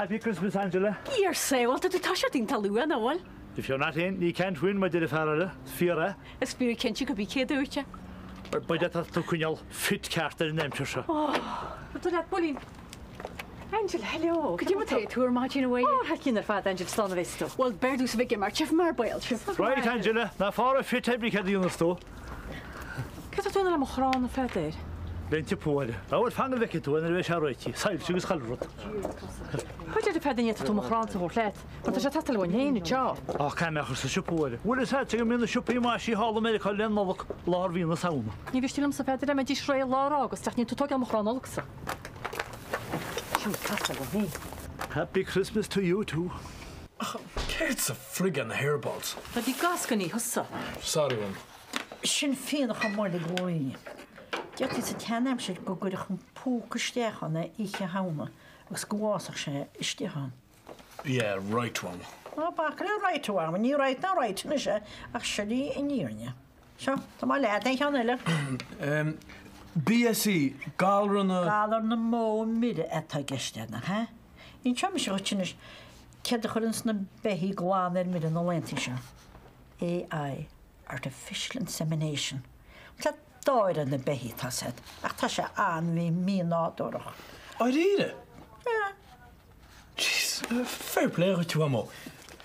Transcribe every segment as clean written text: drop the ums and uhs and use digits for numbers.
Happy Christmas, Angela. You're say what did the Tasha think to Lou and all? If you're not in, you can't win, my dear father. Fear, A spirit can't you could be kid out ya. But that has to kunyal fit carter in them, Trisha. Oh, what did that bullying? Angela, hello. Could you take to her marching away? Oh, had you never had Angela Stone of Esto? Well, Berdus a big march of Marboyle. Right, Angela. Now for a fit every kid in the store. Get it on the Mohran of Feather. Plenty poor. I would find a wicket to when they were charity. Side, she was colored. What did you have yet to Mohran to let? But there's a tattle one here in the job. Oh, can't make her such a poor. What is that? Taking me in the shop, she hauled the medical and look, Larvey in the sound. You wish to them so Feather, I'm a dish rail law, August, starting to talk on Mohran Alexa. Happy Christmas to you too. It's a friggin' hairballs. But you Gascony, hussa. Sorry, one. Shin féin a chamór le glóine. Deocht is a teanam sé go gur chun pócasteachna ihe hána agus goásach sé isteán. Yeah, right one. Á bach le ráitúá, ní ráit na ráitna sé ach sií in níorne. Seo, tá má lead é cheanile. BSE, Galrunna. Galar na mó mide etá geisteanna, ha? Ín seom sé gotinis cead a churins na behí gláin mid an lenti se. AI, Artificial Insemination. Tá dáir an na behí tá said, ach tá sé an bhí mí nádorach. I read it. Yeah. Jeez, fair play with you, Amo.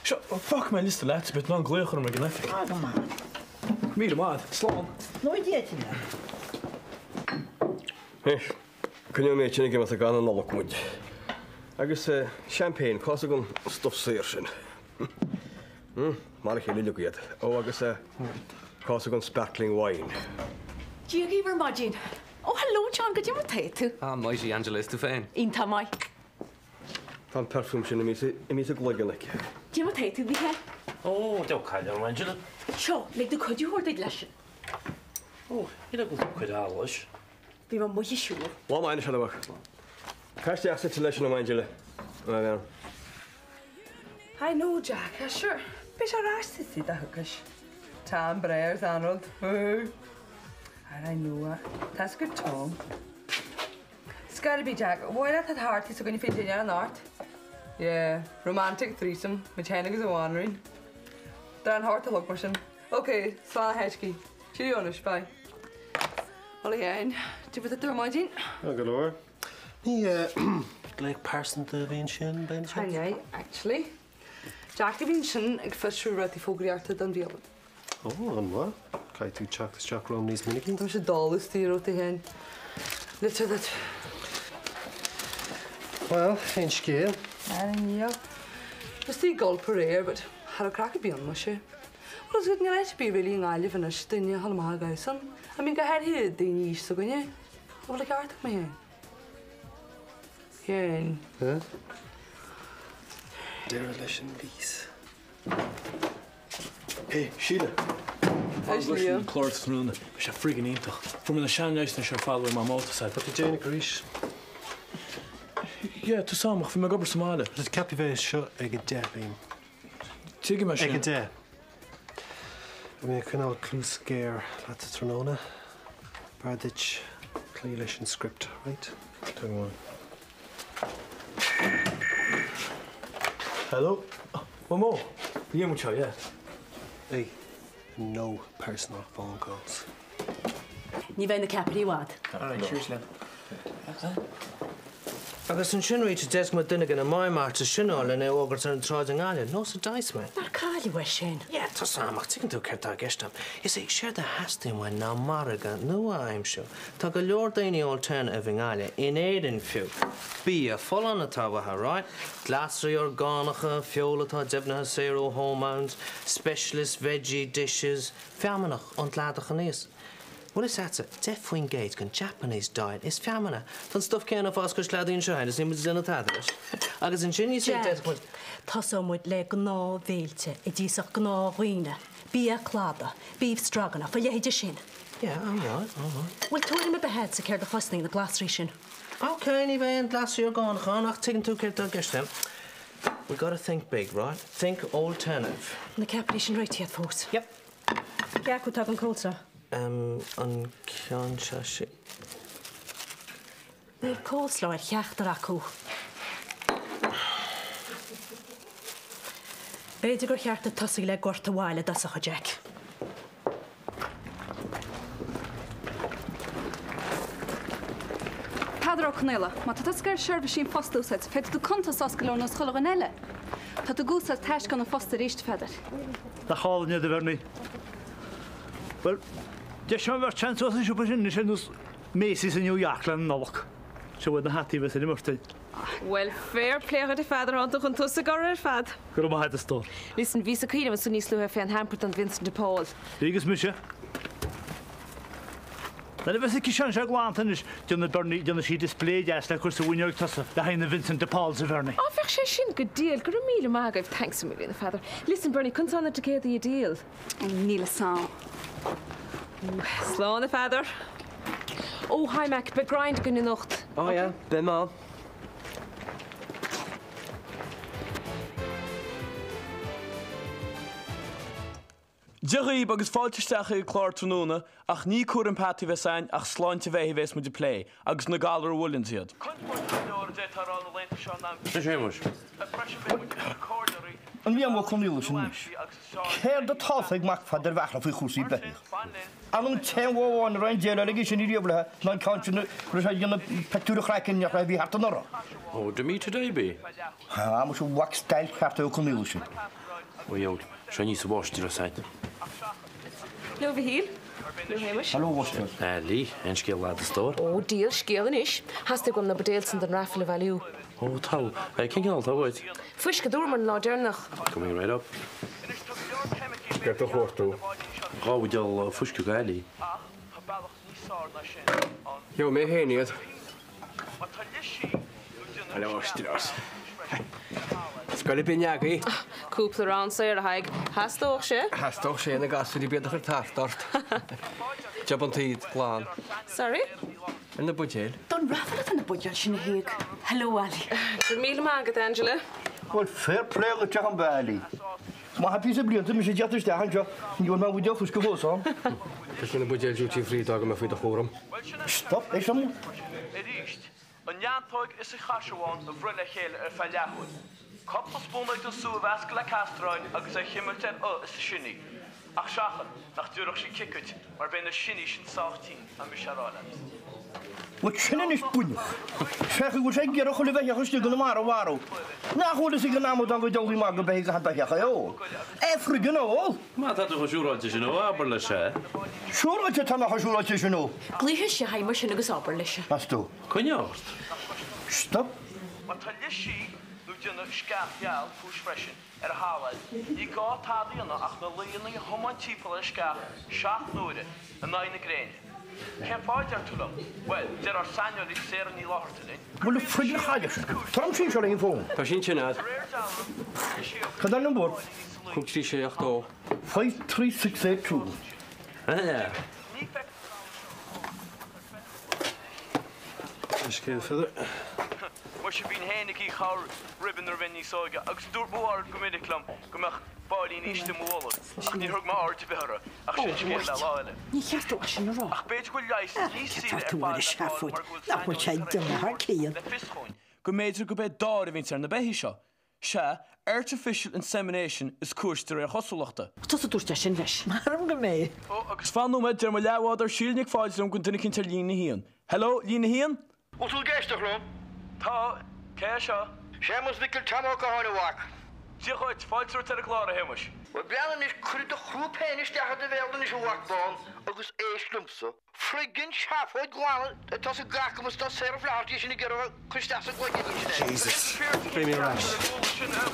Fuck my list of lads, but non gleucher om again. Ah, go man. Meet him out, slán. Nooit dieet je Hey, kun je mee tjinnig met gaan en nalk moet. Agus champagne, kost ik een stofseersen. Maar ik geen lelijk yet. Oh, agus kost ik een sparkling wine. Jiggy Vermagin. Oh, hello, John. Could you take to? Ah, mighty Angela is too fan. In Tamai. Van perfume sin imi se glogelik. Do you take to be here? Oh, don't call her, Angela. Sure, like the could you hold it lesson? Oh, you don't quit all this. Be my mother sure. Wat mijn is er Kast je achter te lessen om Angela. I know, Jack. Sure. Bes ar ras to see the hookish. Tom Breyers, Arnold. And I know that's good Tom. It's gotta be Jack. Why not that heart is so going to fit in your art? Yeah, romantic threesome. My China is a wandering. Dan hard to look person. Okay, Swan Hedgey. Cheerio, Onish, bye. Well, again, do you put the door, Martin? Oh, good lord. Like person to be in shin, Ben? Hi, actually. Jack the Vincent, ik first sure at the Fogriarta than the other. Oh, and what? Kai two chocolate chocolate on these minikin? There's a doll is the rote hen. Let's that. Well, in scale. Yeah. Just the gold per air, but had a crack beyond my share. Well, it's good to be really in Ireland and a stingy Halma guys, son. I mean, I had here the niche, so going, yeah. Well, like, art of my hand. Here. Huh? Dereliction bees. Hey, Sheila. How's Leo? Clort through the friggin' into. From in the shan nice and sure follow my motorcycle. But the Jane Greece. Yeah, to some from my gobber Somalia. But the captive shot a good day, beam. Tiggy machine. A good day. I mean, I can all clue scare. Lots of Tronona. Barditch. Cleelish script, right? Turn one. Hello? One more. Yeah, mucho, yeah. Hey, no personal phone calls. Ní bhain na capri wad. All right, cheers, Len. Agus an sin réit deis mar duine gan mai mar a sinál in ógurt an tráid an gáile, nó sa dais me. Mar cáili wa sin. Yeah, tá samach tín tú ceirtá gestam. Is é sér de hastain wa ná marga nu aim seo. Tá go leor daoine alternative in gáile in éidir fiú. Bí a full an atá right? Glasry orgánacha, fiolatá dibnatha zero hormones, specialist veggie dishes, fiamanach an tládacha níos. What is that? Definitely engaged in Japanese diet. Is fiamana. Van stuff can of Oscar Slady in China. Is image in a tadrish. Agus in Chin, you say that. Tasso moet le gná véilte. It is a gná huine. Bí a clada. Beef stroganoff. For je shin. Yeah, all right. Well, told him a behead to care the hustling the glass ration. Okay, anyway, and glass you're gone. Ach, taking two care to get them. We gotta think big, right? Think alternative. And the capitation right yet, folks. Yep. Yeah, could have culture. Unconscious. Neil coleslaw at Yachter acu. Beidir gur cheart a tosaí le gorta bháile dasacha Jack. Cadar ó Cnéile, má tá gur seirbh sin fostúsaid, féidir tú contas oscailón os chola an eile. Tá tú gúsa teis gan na fosta ríist feidir. Tá cháilne de bhernaí. Well, de sem bhar chance os siúpa sin sin nús mésis in Newyorkland nolach. Se bhfuil na hatí bheits in immertaí. Well, fair play de feidir an chun tusa gar ar fad. Gur má heid a stór. Listen, ví a cuiine sun níos luúthe fé an Hampert an Vincent de Paul. Rígus mise? Na bheits í sean se gláanta is duna Bernie duna sí display deas le chusa bhaineoh tasa de haina Vincent de Paul sa bhernaí. Á bheith sé sin go díal gur míle mágah thanks a million feidir. Listen, Bernie, chun sanna te céad í díal. Níle sá. Slán a feidir. Ó, hi Mac, be grind gunna nocht. Ó ja, be má. Deghí agus fáilteisteach i chlár tróna ach ní cuar an patí bheith sein ach sláinte bheith bheits mu de play agus na galar bhfuilinn siad. An bhí am chuníú sin níos. Céir do tásaigh mac fadidir bhechla faoi chúsaí beich. An teháin rain déile le sin íomlathe ná cáintena ru sé dhéanana peúra chraicin neach ra bhí harta nora. Oh, do me today be? Ha, mu wax style cheartta ó chuníú sin. Oh, yo, sé ní sa bháistí a saite. Leo bhí híl? Leo héimis? Hallo, Washington. Lí, ein scéal lad a stór. Ó, díal, scéalan is. Hastig gom na bedéil san den raffle valú. Oh, tá. Cin gáil tá bhaid? Fuis go dúrman lá dearnach. Coming right up. Get a chóirtú. Gábhaideal fuscu gailí. Jo, mé héiniad. Hallo, Strauss. Scoil binneagaí? Cúpla rán sé ar a haig. Hastóch sé? Hastóch sé na gasú í beadach ar tartart. Job an tíd glán. Sorry? In na budéil. Don raffle in na budéil sin héag. Hello, Ali. Gur míle mágad, Angela. Wel, fair play go teach an bailí. Má ha pí a blianta mi sé deatas de hanjo, níor má bhúideach fus go bhósám. Tás na budéil dútí frí dag me faoi a chóram. Stop, é sam. An jaantóig is a chaisiúháin a bhrunne chéile ar feileachúin. Copplas búnaid an súh asca le castráin agus a chimiltear is a sinní. Ach seachan nach dúrach sin cicuid mar ben a sinní sin sáchtín a mi seráile. Wat sinan is bunch. Zeg ik, zeg je rochele weg, je gestje gaan maar waarom? Nou, goed is ik een naam dan we doen die maken bij je gaat dat je gaat. Even genoeg. Maar dat toch een jourtje no aberlesje. Jourtje dan nog een jourtje no. Glíhis sé haimar sin agus aberlise. Pas tú. Conneart. Stop. Wat talisi nu dina scafial fús freisin ar hálaid. Í gá tádaíanna ach na líanaí homantípal a scaf seach nuaire a naine gréin. Geen fáidir túlam. Well, der ar sanio í sér ní láhartanin. Wel, de friggin haaiers. Tram sin zo in phone. Tá sin sinad. Gaat dan een boord? Goed 378. 53682. Ja. Scéal fidir. Mar se bhín hénig í char ribbon ar bhain ní sóige, agus dúrbhar go midiclam go meach báilín iste móla. Ní thug má áirte bhera, ach sin scéal le láile. Ní cheartú a sin rá. Ach beit go leis ní síle Tú ar is seafúid, nachfuil sé duna haar cían. Go méidir go bheith dáir a bhín ar na behí seo. Se, artificial insemination is cuairtear ar chosúlachta. Tás a dúirte sin leis. Marm go mé. Agus fanúid der mar leabhád ar sílnig fáilm gon duine cinnte lína hían. Hello, lína hían? Útul geistach lo? Tá, cé seo? Sémas vikil tamó go hána wak. Sí chuid, fáiltear tar a chlára héimis. Wel brennan is cruide groep heen is tegen de velden is een wakbaan. Agus eeslumpse. Friggin schaafhoid glaan. Het was een gakken, maar dat zelf laat is in de gerwe. Christas het wat je niet. Jesus. Play me rash.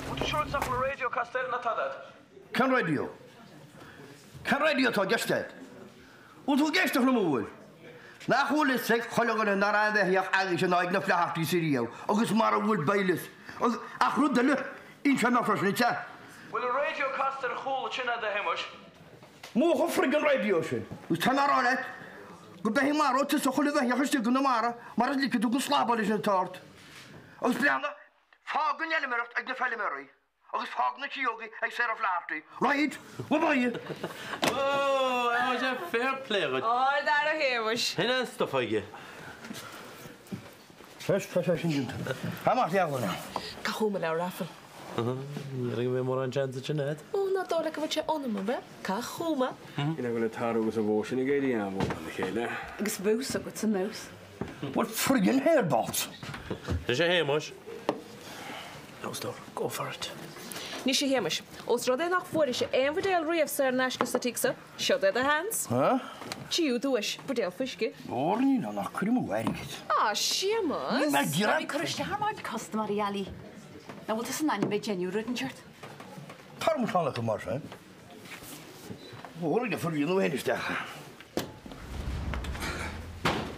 Wat is short op de radio kastel na tadat? Kan radio. Kan radio toch gesteld. Útul geistach lo móil. Na hol is zeg chollgan en naar weg ja eigenlijk een eigen vlag die serio. Agus maar would bailes. Ach rudele. In zijn nog niet ja. Wil de radio kastel hol china de hemus. Mogen friggin radio zijn. Dus tan ar olet. Go be maar rot so cholle weg ja gestuk na mara. Maar het liket ook slaapbal is een taart. Agus blanda. Fagen jelle mer ik de felle mer. Agus fagen na yogi ik ser of laafty. Right. Wat ben je? Oh, dat was een fair play. Oh, daar a héimis. Hinna stofaige. First sin jint. Ha macht ja gona. Cahúma le raffle. Ring bhí mór an chance sinad. Ó ná dóla go bhfuil sé onama be? Cá chuma. Ina bhfuil tarúgus a bhsin i géirí an bhór na chéile. Agus bús a go sa mús. What friggin' hairballs? Is sé héimeis? No, Stor, go for it. Ní sé héimeis. Os rud é nach fuair sé éon bhdéal riamh sa naisna statísa, seo é a hands. Huh? Tíú dúis, bhdéal fuisce. Orní na nach chuirim mhairigit. Á, siamas. Na gira. Bhí chuiste harmáid costamari ali. Na bhfuil tas an aine bheith geniu rudenseart. Tar mu chala go mar, hein? Orní na furgin nó hénisteach.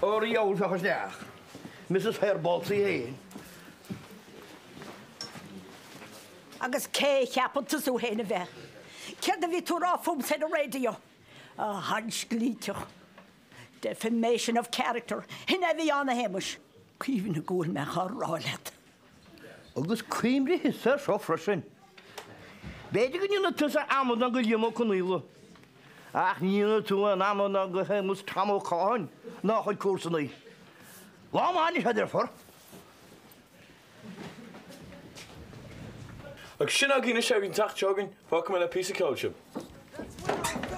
Orí ául fechas deach. Mrs. Hairballs í héin. Agus cé cheapanta sú héna bheith. Cead a bhí tú rá fum sa radio. A hans glíteach. Defamation of character. Hinna bhí anna héimeis. Cíhín na gúil me chu rálet. Agus cuimri hisa seo freisin. Beidir go nína tusa amad an go dhémo conníla. Ach nína tú an amad an go héimus tamó cáin ná chuid cuasaní. Lá máni heidir for. Ag sin a gine segin tachtjogin, fuck me a piece of culture.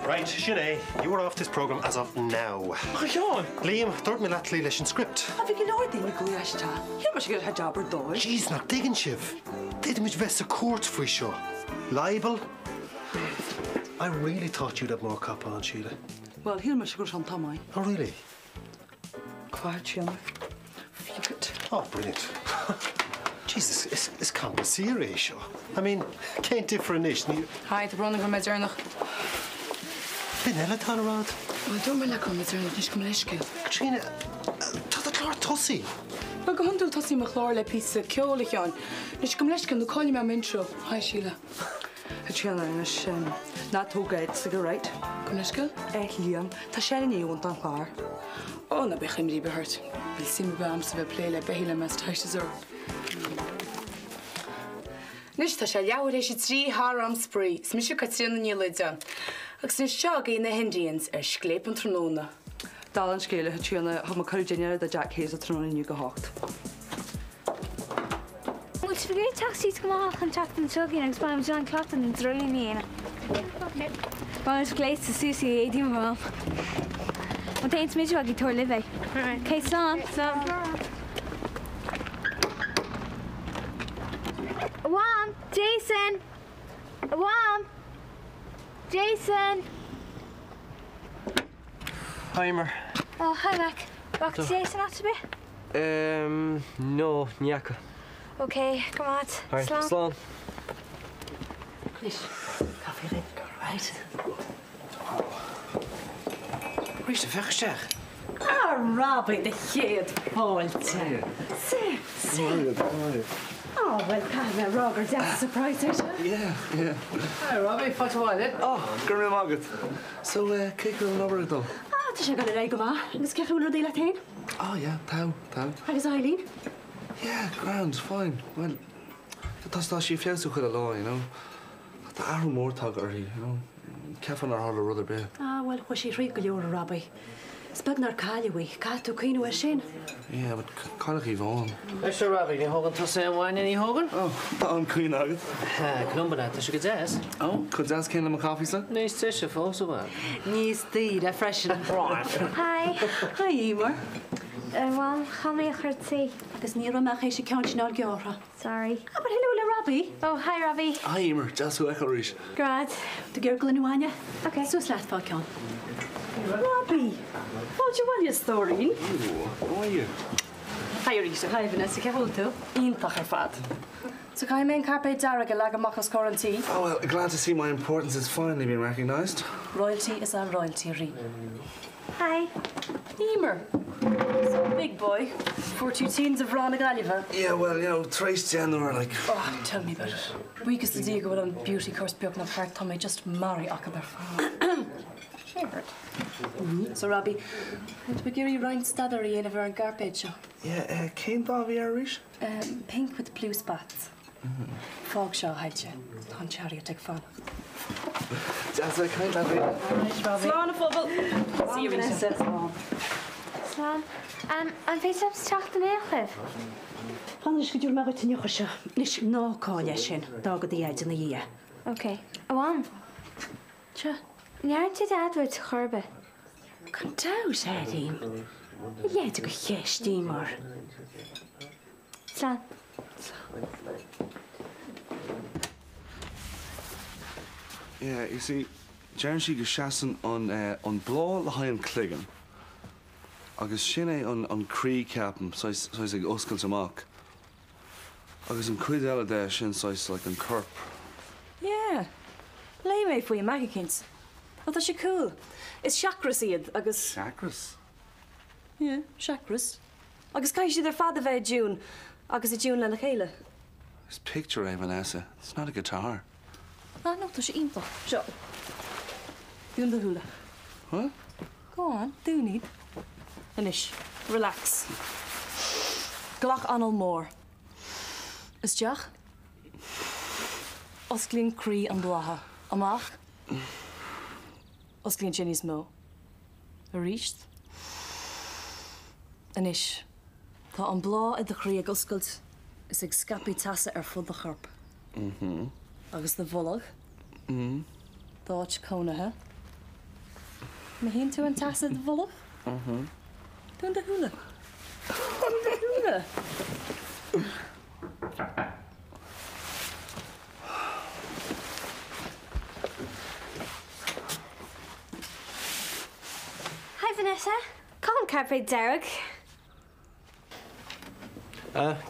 Right, Sinead, you are off this programme as of now. Sean! Liam, dúirt me le tlíleis an script. A bhí go leir daoine gúisteá. Hiar mar go job ar dóir. Jeez, nach diggin sibh. Did much vest a court faoi seo. Libel? I really thought you'd have more cop on, Sheila. Well, hiar mar go an tamáin. Oh, really? Quite sianna. Fiúgad. Oh, brilliant. Jesus, it's compensatory, sure. I mean, can't differ in this. Hi, the running from my journal. Binella tan around. I don't mean like on my journal, just come leis go. Katrina, tá clar tosi. Well, go hundul tosi me chlár le pizza ceolach an. Nis come leis go no call me intro. Hi, Sheila. Katrina, is not too good cigarette. Come leis go? Liam, tá sé ní want an chlár. Oh, na bech imri behurt. Bil sim bam se play le behile mes taisezor. Nis tá sé leabhar éis trí Haram Spree, smisisiú Catriona ní leidean. Agus sin seo í na Indians scléip an tróna. Dal an scéile Catriona ha ma chuideine a Jack Hayes a trónaú go hácht. Moet vergeet taxi te maken en chat en zo gaan. Ik ben John Clapton en drolly niet in. Maar het gleed te Susie, die me wel. Want eens met je wat ik hoor leven. Oké, Sam. Wam, Jason. Wam, Jason. Hi, Mer. Oh, hi, Mac. Wacht, Jason at to be? No, Nyaka. Okay, come on. Alright, Slán. Chris, coffee ready, right? Where's the fechsteach? Ah, Robbie, the kid, Paulton. See. Oh, well, kind of Roger, that's a surprise, isn't it? Yeah. Hi, Robbie, what's it? Oh, Gurry Margaret. So, kick her over though. Ah, does she got a leg of ma? Agus ceith úr déile tain? Oh, yeah, Tau. Agus Eileen? Yeah, grand, fine. Well, that's she feels to a law, you know. The arrow more tugger, you know. Kevin or harder rudder be. Ah, well, was she read go leor, Robbie? Spagnar Callaway, Cato Queen was sin. Yeah, but Connacht Yvonne. Mr. Robbie, you hogan to say wine any hogan? Oh, on Queen Nugget. Clumber that, she could ask. Oh, could ask him a coffee, sir? Nice to see you, so well. Níos tíre freisin an bráin. Hi. Hi, Emer. Well, how many tea? Agus ní ramach éis sé count ná georra. Sorry. Ah, but hello, Robbie. Oh, hi, Robbie. Hi, Emer. Just who echo reach. Grad. The girl glynuanya. Okay. So slat fá cean. Robbie, what's your one story? How are you? Hi, Risa. Hi, Vanessa. Ceith tú? Ítach ar fad. So can I make carpe dara a lag of Machas quarantine? Oh, well, glad to see my importance is finally being recognised. Royalty is our royalty, Ree. Hi. Emer. So big boy. 42 teens of Ron Gallivant. Yeah, well, you know, Trace Jenner, like... Oh, tell me about it. Weakest the Diego on beauty course beag na part Tommy just marry Akabar. So Robbie, would we give you round staddery in of our garbage? Yeah, Kane Bobby Irish? Pink with blue spots. Fog shaw hide you. On chariot fan. That's a kind of it. Slán a phobal. See you, Vanessa. Slán. An féit ab teach an échlah. Hannes go dúr me tinneocha se. Nis nááile sin dágad éidir na dhé. Ok. Amháin. Se? Nearan tú adfuid chorbe. Can da sé dín. Léidir go chéistí mar. Slán. Yeah, you see, Jaran si go seaan an blá le haon cligan. Agus sin é an crí ceapam sais ag oscailt amach. Agus an cuid eile de sin sais like an corp. Yeah. Lei mé faoi magikins. Wat is cool. Is chakras iad agus... Chakras? Yeah, chakras. Agus cai si ar fada bheith June, agus I June lena chéile. This picture, Vanessa, it's not a guitar. Ah, no, tá sé ínta. Seo. Dún the hula. What? Go on, do need. Anish, relax. Glach anal mór. Is deach? Osglín crí an blatha. Amach? Osglín Jenny's mó. A ríist? Anish, tá an blá I de crí ag oscailt is ag scapi tasa ar fud a chorp. Agus na bholach? Dáit cónathe. Ma hén tú an tasa de bholach? Dún de hula. Dún de hula. Hi, Vanessa. Colin Carpe Derek.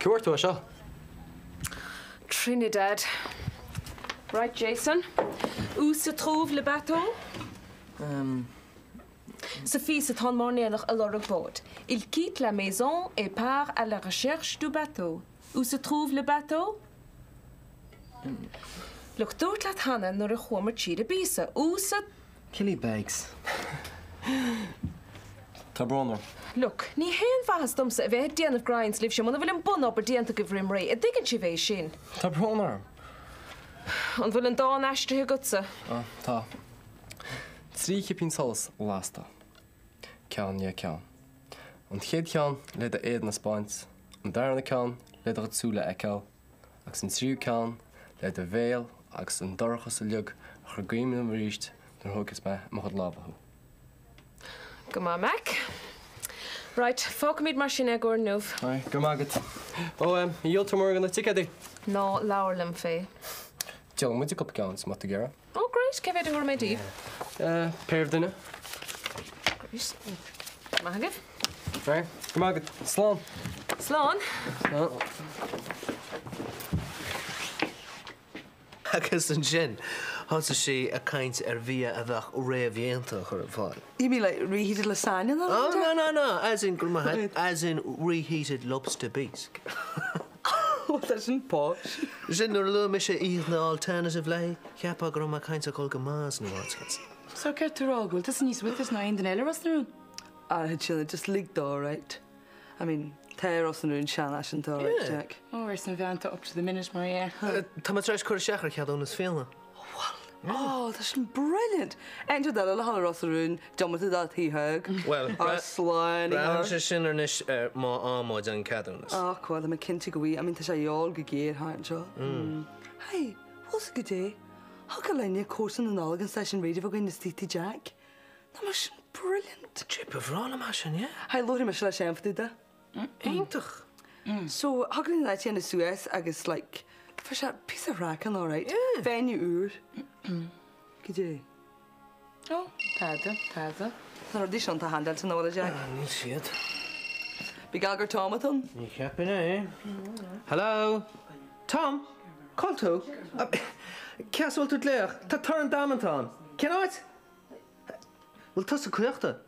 Cúir tú seo? Trinidad. Right, Jason. Où se trouve le bateau? Sophie se trente mornéach à leur boat. Il quitte la maison et part à la recherche du bateau. Où se trouve le bateau? Look, dúirt leat Hannah nuair a chuamar tíad a bísa. Où se... Killy bags. Tá brónar. Look, ní héan fahas domsa a bheith déanamh grinds libh sem mana bhfuil an bun op ar déanta go bhrim ré. A ddigann si bhéh sin. Tá brónar. An bhfuil an dá eistrithe gutsa. Tá. Trí cipín solas lásta. Ceann é ceann. An chéad ceann le a éad na Spáint. An darna ceann le a súla eiceáil. Agus an tríú ceann le a bhéal agus an dorchas a liug a chu gcuimhin am ríist nar thugus me mo chud lábhathú. Go má Mac. Right, fóca míad mar sin ag gúir nuamh. Ai, go mágad. Ó, díoltar mór gan na ticadí. Ná, láirlam fé. Teal muid a cup ceann má gera. Oh, great, ce bhéad an gúir méid díobh? Péir duine. Great. Mágad? Ai, go mágad. Slán. Slán? Agus an sin, hása sí a caint ar bhia a bheith réamhhéanta chur fáil. You mean like reheated lasagna? Oh, no. As in, as in reheated lobster bisque. Oh, that's in posh. Sin nuair lu me sé íoch na alternative lei, ceappa gur má caint a col go más nó ácas. So ceir tú rágúil, tas níos witas ná den eile ras narún? Had chilla just leaked all right. I mean, tear us and Shan Ash and all right, Jack. Oh, we're some vanta up to the minute, Maria. Tá ma treis chuir seachar cead ónas féalna. Oh, that's brilliant. Enter that a holler us room, jump to that he hug. Well, our slime. Bram sé sin ar nis má ámáid an cadúnas. Oh, quad, I'm a kinty go wee. I mean, to say all go gear, aren't you? Hey, what's a good day? How can I need a course in the Nolligan session ready for going to City Jack? That was brilliant. Chip of Rana Mashin, yeah? Hi, Lord, I'm sure I'm for that. Eintach. So, how can I in the Suez? I guess, like, for a piece of racking, all right? Yeah. Venue. Good day. Oh, tada. An audition to handle to know the Jack. Níl siad. Big Alger Tomaton. Ní ceapin é. Hello? Tom? Call tú? Ceasúil tú léach? Tá tar an damantán. Cenáid? Well, tas a cuiachta.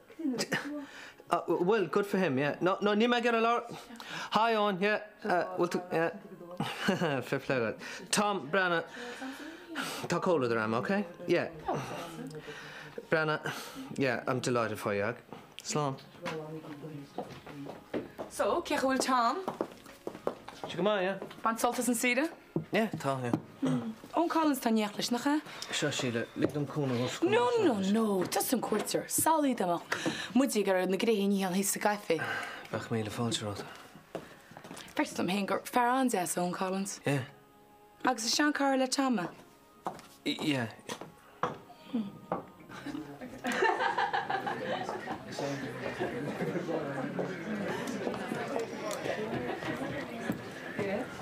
Well, good for him, yeah. No, ní me get a lot. Hi on, yeah. Well, yeah. Fair play that. Tom, Branna. Talk hold of the ram, okay? Yeah. Branna, yeah, I'm delighted for you. Slán. So, ceach bhfuil Tom? Si go má, yeah? Ban soltas an sida? Yeah, tá, yeah. Ón Collins tá neachlis nach cha? Se síle lig an cúna hosco. No, tas an cuairtar, salí amach. Muidí gur na gréí an hí sa gaife. Bach míle fáilteráta. First am hen gur ferrán as ón Collins. Yeah. Agus is sean car le tama. Yeah.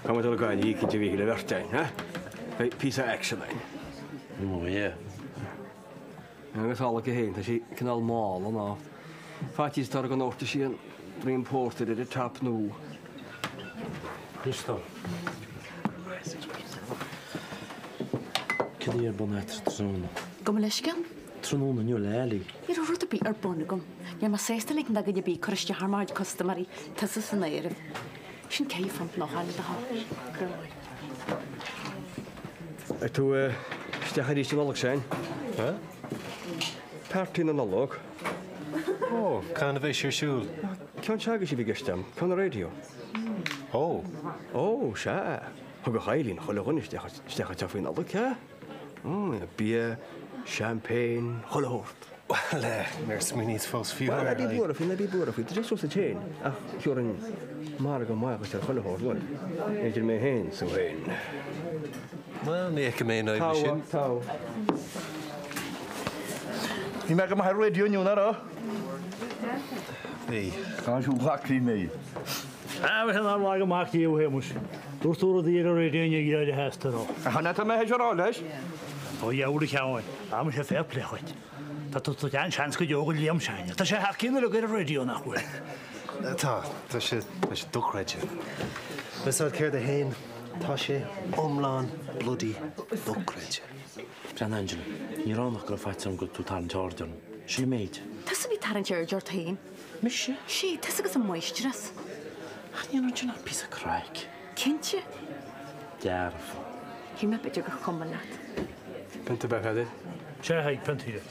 Come to go and you can do it left down, huh? Right, piece of action line. Oh, yeah. Agus all go héint, sí canal máil an á. Fatís tar go nóta sí an reimported at a top nó. Christo. Cyddi ar bon etter trúna. Go me leisgan? Trúna nniu leli. Ir rwyd y bu ar bon gom. Ia ma sesta lig na gyda bu cwrysdi harmaid customary tysys yn eirif. Sy'n ceif am noch an ydych hal. Tú steachar í sin olog sein? Huh? Partin an olog. Oh, can of your shoe. Can chaga si bigestam, can radio. Oh. Oh, sha. Hag a hailin cholagun steachar tafin olog, ja? Oh, beer, champagne, cholahort. Well, there's me needs false few. Well, be búra fi. Just was a chain. Ach, kjórin marga maga til cholahort, wel. Eitir me hen, so hen. Well, neck me no machine. Tau. Ni meg am radio niw na ro. Nee. Kan siw blakri me. We gaan naar lagen maak je heel moes. Door storen die er radio nie gyd de heste ro. Gaan net me hejo roles. O ja, hoe gaan. Am je fair play goed. Dat tot tot een chance gejogen liam zijn. Dat je haar kinderen op de radio na goed. Dat is duck radio. We zou keer de heen. Tashe, omlaan, bloody duck radio. Jan Angela, ni rán nach go feit sam go tú tal Jordan. Sí méid. Tys y bu tar yn George hyn. Mishe? Si, tys y gos yn moistures. Ach, ni rán jyna pís a craig. Cyntio? Derf. Hi me bydw gach combinat. Penta bach hadi? Tja, hei, penta hei.